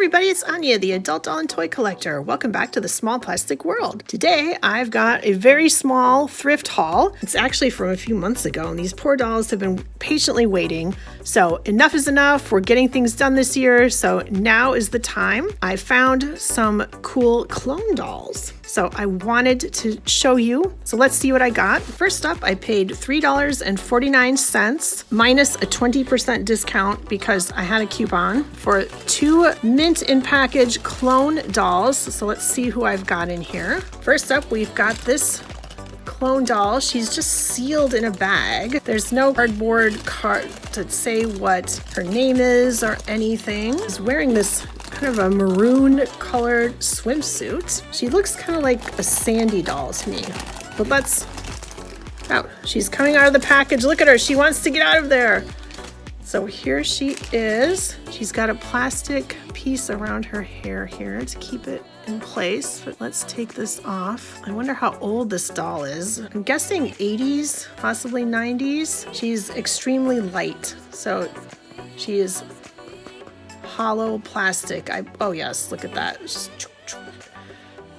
everybody, it's Anya, the adult doll and toy collector. Welcome back to the small plastic world. Today, I've got a very small thrift haul. It's actually from a few months ago, and these poor dolls have been patiently waiting. So enough is enough. We're getting things done this year, so now is the time. I found some cool clone dolls, so I wanted to show you. So let's see what I got. First up, I paid $3.49 minus a 20% discount because I had a coupon for 2 mint in package clone dolls. So let's see who I've got in here. First up, we've got this clone doll. She's just sealed in a bag. There's no cardboard card to say what her name is or anything. She's wearing this kind of a maroon colored swimsuit. She looks kind of like a Sandy doll to me. But she's coming out of the package. Look at her. She wants to get out of there. So here she is. She's got a plastic piece around her hair here to keep it in place, but let's take this off. I wonder how old this doll is. I'm guessing 80s, possibly 90s. She's extremely light, so she is hollow plastic. Oh yes, look at that.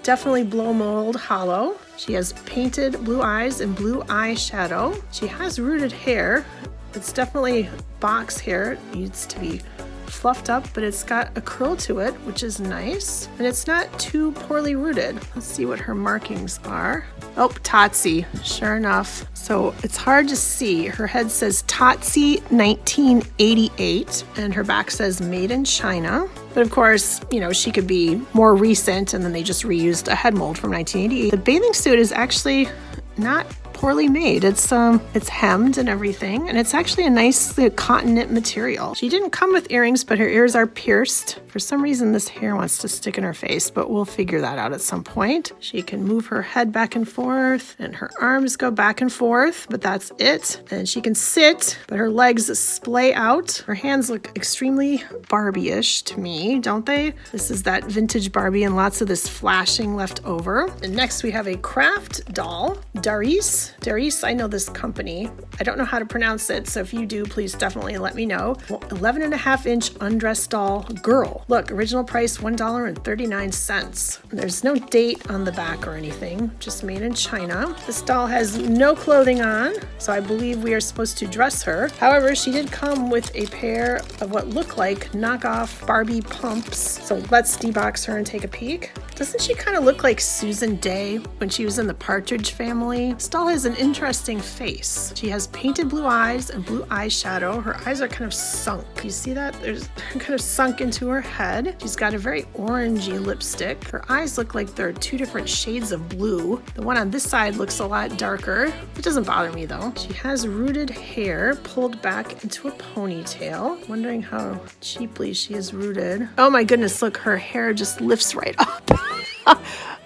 Definitely blow mold hollow. She has painted blue eyes and blue eyeshadow. She has rooted hair. It's definitely box hair. It needs to be fluffed up, but it's got a curl to it, which is nice. And it's not too poorly rooted. Let's see what her markings are. Oh, Totsie, sure enough. So it's hard to see. Her head says Totsie 1988, and her back says Made in China. But of course, you know, she could be more recent, and then they just reused a head mold from 1988. The bathing suit is actually not poorly made. It's hemmed and everything, and it's actually a nice cotton knit material. She didn't come with earrings, but her ears are pierced. For some reason, this hair wants to stick in her face, but we'll figure that out at some point. She can move her head back and forth, and her arms go back and forth, but that's it. And she can sit, but her legs splay out. Her hands look extremely Barbie-ish to me, don't they? This is that vintage Barbie and lots of this flashing left over. And next we have a craft doll, Darice. Darice, I know this company. I don't know how to pronounce it, so if you do, please definitely let me know. 11.5-inch undressed doll girl. Look, original price $1.39. There's no date on the back or anything, just made in China. This doll has no clothing on, so I believe we are supposed to dress her. However, she did come with a pair of what look like knockoff Barbie pumps. So let's debox her and take a peek. Doesn't she kind of look like Susan Day when she was in the Partridge Family? This doll has an interesting face. She has painted blue eyes and blue eyeshadow. Her eyes are kind of sunk. You see that? There's kind of sunk into her head. She's got a very orangey lipstick. Her eyes look like they're 2 different shades of blue. The one on this side looks a lot darker. It doesn't bother me though. She has rooted hair pulled back into a ponytail. Wondering how cheaply she is rooted. Oh my goodness, look, her hair just lifts right up.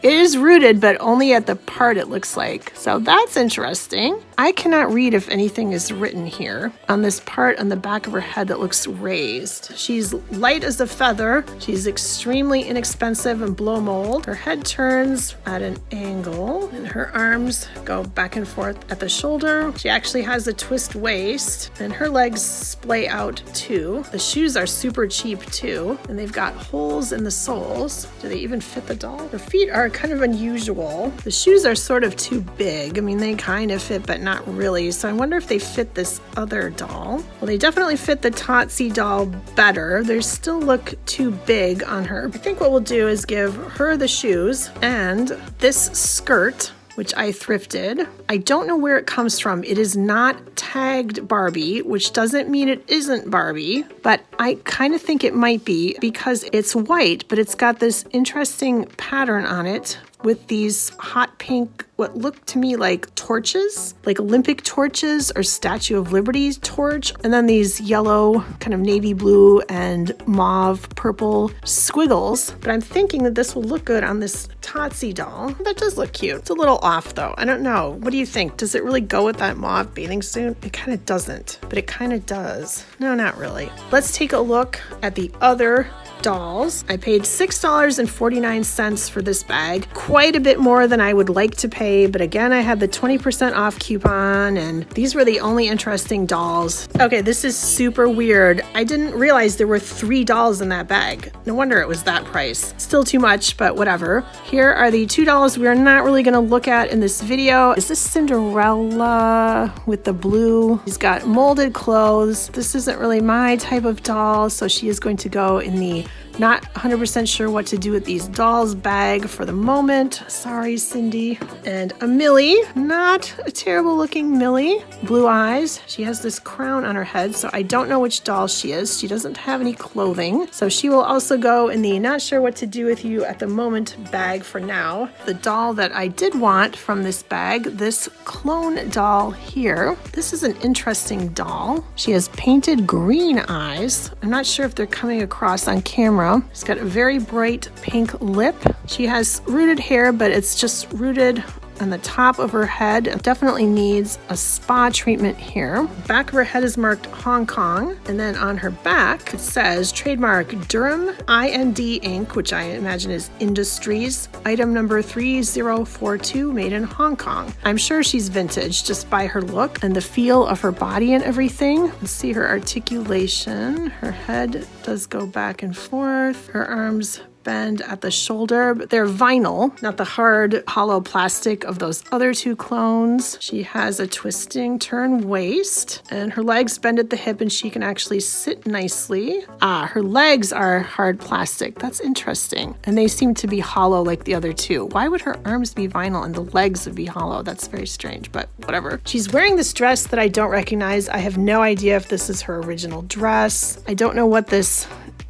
It is rooted, but only at the part it looks like. So that's interesting. I cannot read if anything is written here on this part on the back of her head that looks raised. She's light as a feather. She's extremely inexpensive and blow mold. Her head turns at an angle and her arms go back and forth at the shoulder. She actually has a twist waist and her legs splay out too. The shoes are super cheap too, and they've got holes in the soles. Do they even fit the doll? Her feet are kind of unusual. The shoes are sort of too big. I mean, they kind of fit, but not really. So I wonder if they fit this other doll. Well, they definitely fit the Totsie doll better. They still look too big on her. I think what we'll do is give her the shoes and this skirt, which I thrifted. I don't know where it comes from. It is not tagged Barbie, which doesn't mean it isn't Barbie, but I kind of think it might be because it's white, but it's got this interesting pattern on it with these hot pink, what look to me like torches, like Olympic torches or Statue of Liberty torch, and then these yellow, kind of navy blue and mauve purple squiggles. But I'm thinking that this will look good on this Totsie doll. That does look cute. It's a little off though. I don't know. What do you think? Does it really go with that mauve bathing suit? It kind of doesn't, but it kind of does. No, not really. Let's take a look at the other dolls. I paid $6.49 for this bag, quite a bit more than I would like to pay, but again, I had the 20% off coupon, and these were the only interesting dolls. Okay, this is super weird. I didn't realize there were 3 dolls in that bag. No wonder it was that price. Still too much, but whatever. Here are the 2 dolls we're not really gonna look at in this video. Is this Cinderella with the blue? She's got molded clothes. This isn't really my type of doll, so she is going to go in the not 100% sure what to do with these dolls bag for the moment. Sorry, Cindy. And a Millie, not a terrible looking Millie. Blue eyes. She has this crown on her head, so I don't know which doll she is. She doesn't have any clothing, so she will also go in the not sure what to do with you at the moment bag for now. The doll that I did want from this bag, this clone doll here. This is an interesting doll. She has painted green eyes. I'm not sure if they're coming across on camera. She's got a very bright pink lip. She has rooted hair, but it's just rooted on the top of her head. It definitely needs a spa treatment here. The back of her head is marked Hong Kong, and then on her back it says trademark Durham IND Inc., which I imagine is Industries, item number 3042, made in Hong Kong. I'm sure she's vintage just by her look and the feel of her body and everything. Let's see her articulation. Her head does go back and forth. Her arms bend at the shoulder, but they're vinyl, not the hard hollow plastic of those other 2 clones. She has a twisting turn waist, and her legs bend at the hip, and she can actually sit nicely. Her legs are hard plastic. That's interesting. And they seem to be hollow like the other 2. Why would her arms be vinyl and the legs would be hollow? That's very strange, but whatever. She's wearing this dress that I don't recognize. I have no idea if this is her original dress. I don't know what this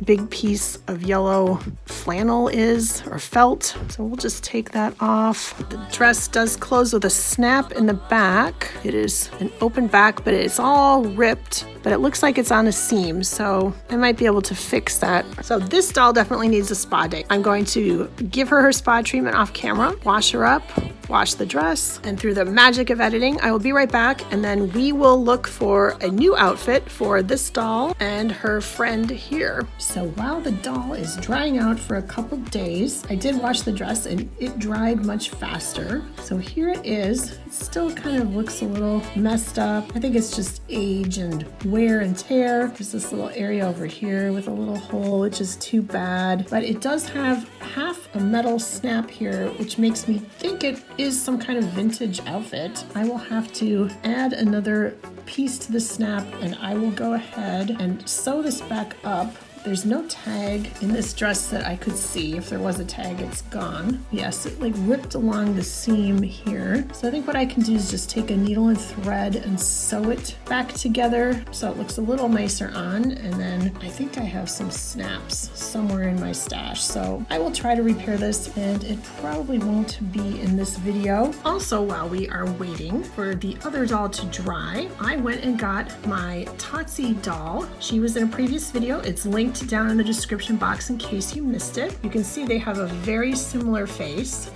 big piece of yellow flannel is, or felt, so we'll just take that off. The dress does close with a snap in the back. It is an open back, but it's all ripped, but it looks like it's on a seam, so I might be able to fix that. So this doll definitely needs a spa day. I'm going to give her spa treatment off camera, wash her up, wash the dress, and through the magic of editing, I will be right back, and then we will look for a new outfit for this doll and her friend here. So while the doll is drying out for a couple days, I did wash the dress and it dried much faster. So here it is. It still kind of looks a little messed up. I think it's just age and wear and tear. There's this little area over here with a little hole, which is too bad, but it does have half a metal snap here, which makes me think it is some kind of vintage outfit. I will have to add another piece to the snap, and I will go ahead and sew this back up. There's no tag in this dress that I could see. If there was a tag, it's gone. Yes, it like ripped along the seam here. So I think what I can do is just take a needle and thread and sew it back together so it looks a little nicer on. And then I think I have some snaps somewhere in my stash. So I will try to repair this, and it probably won't be in this video. Also, while we are waiting for the other doll to dry, I went and got my Totsie doll. She was in a previous video. It's linked down in the description box in case you missed it. You can see they have a very similar face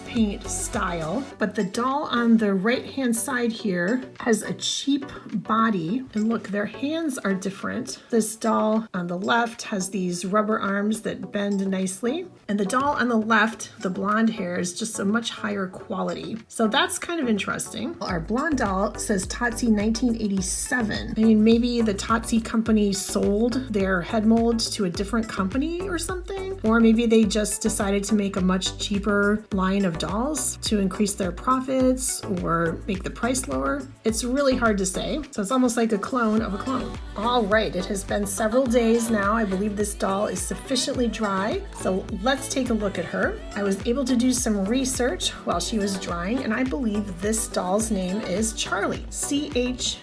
paint style, but the doll on the right hand side here has a cheap body, and look, their hands are different. This doll on the left has these rubber arms that bend nicely, and the doll on the left, the blonde hair, is just a much higher quality. So that's kind of interesting. Our blonde doll says Totsie 1987. I mean, maybe the Totsie company sold their head molds to a different company or something, or maybe they just decided to make a much cheaper line of dolls to increase their profits or make the price lower. It's really hard to say. So it's almost like a clone of a clone. All right, it has been several days now. I believe this doll is sufficiently dry, so let's take a look at her. I was able to do some research while she was drying, and I believe this doll's name is Charlie. C-H-A-R-L-Y.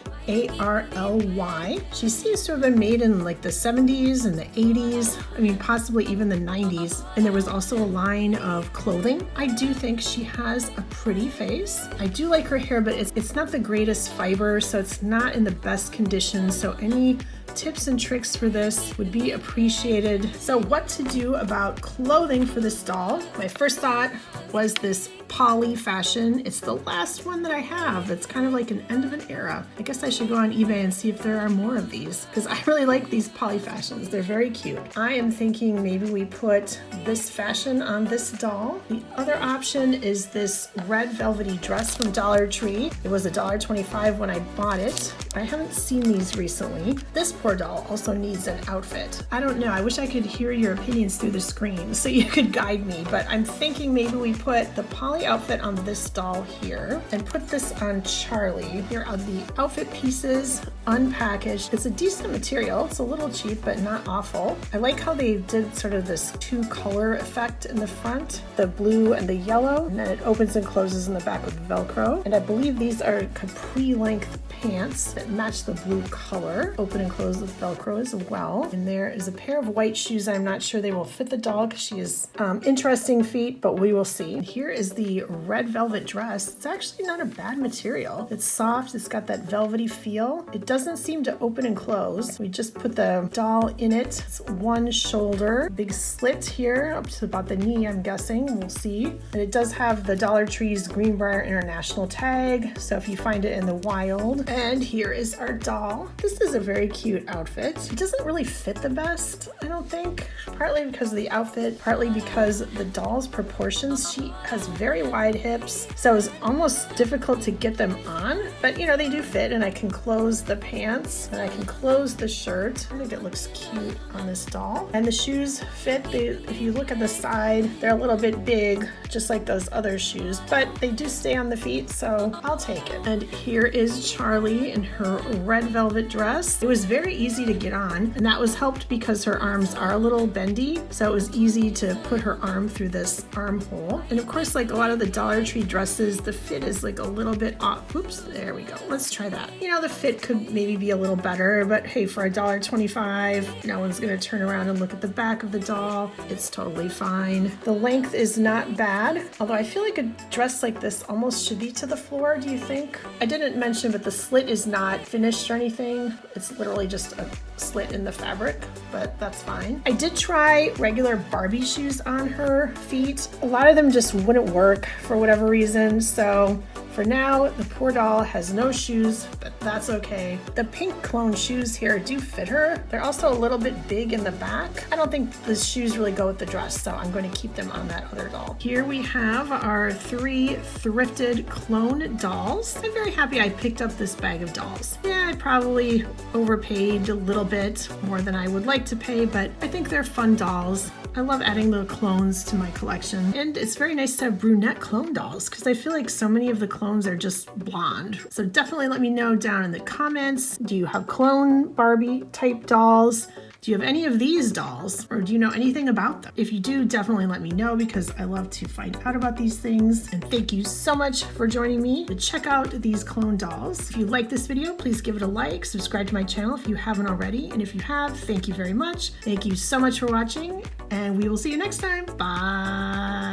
She seems to have been made in like the 70s and the 80s. I mean, possibly even the 90s. And there was also a line of clothing. I do think she has a pretty face. I do like her hair, but it's not the greatest fiber, so it's not in the best condition. So any tips and tricks for this would be appreciated. So what to do about clothing for this doll? My first thought was this poly fashion. It's the last one that I have. It's kind of like an end of an era. I guess I should go on eBay and see if there are more of these because I really like these poly fashions. They're very cute. I am thinking maybe we put this fashion on this doll. The other option is this red velvety dress from Dollar Tree. It was $1.25 when I bought it. I haven't seen these recently. This poor doll also needs an outfit. I don't know. I wish I could hear your opinions through the screen so you could guide me, but I'm thinking maybe we put the poly outfit on this doll here and put this on Charlie. Here are the outfit pieces unpackaged. It's a decent material. It's a little cheap, but not awful. I like how they did sort of this two-color effect in the front, the blue and the yellow, and then it opens and closes in the back with Velcro. And I believe these are capri-length pants that match the blue color, open and close with Velcro as well. And there is a pair of white shoes. I'm not sure they will fit the doll because she has interesting feet, but we will see. Here is the red velvet dress. It's actually not a bad material. It's soft. It's got that velvety feel. It doesn't seem to open and close. We just put the doll in it. It's one shoulder, big slit here up to about the knee, I'm guessing. We'll see. And it does have the Dollar Tree's Greenbrier International tag, so if you find it in the wild. And here is our doll. This is a very cute outfit. It doesn't really fit the best, I don't think. Partly because of the outfit, partly because the doll's proportions. She has very wide hips, so it's almost difficult to get them on. But you know, they do fit, and I can close the pants and I can close the shirt. I think it looks cute on this doll. And the shoes fit. If you look at the side, they're a little bit big, just like those other shoes, but they do stay on the feet, so I'll take it. And here is Charlie in her red velvet dress. It was very easy to get on, and that was helped because her arms are a little bendy, so it was easy to put her arm through this armhole. And of course, like a lot of the Dollar Tree dresses, the fit is like a little bit off. Oops, there we go. Let's try that. You know, the fit could maybe be a little better, but hey, for $1.25, no one's gonna turn around and look at the back of the doll. It's totally fine. The length is not bad, although I feel like a dress like this almost should be to the floor, do you think? I didn't mention, but the slit is not finished or anything. It's literally just a slit in the fabric, but that's fine. I did try regular Barbie shoes on her feet. A lot of them just wouldn't work for whatever reason, so for now, the poor doll has no shoes, but that's okay. The pink clone shoes here do fit her. They're also a little bit big in the back. I don't think the shoes really go with the dress, so I'm going to keep them on that other doll. Here we have our 3 thrifted clone dolls. I'm very happy I picked up this bag of dolls. Yeah, I probably overpaid a little bit more than I would like to pay, but I think they're fun dolls. I love adding little clones to my collection. And it's very nice to have brunette clone dolls because I feel like so many of the clones are just blonde. So definitely let me know down in the comments. Do you have clone Barbie type dolls? Do you have any of these dolls, or do you know anything about them? If you do, definitely let me know because I love to find out about these things. And thank you so much for joining me to check out these clone dolls. If you like this video, please give it a like, subscribe to my channel if you haven't already. And if you have, thank you very much. Thank you so much for watching, and we will see you next time. Bye.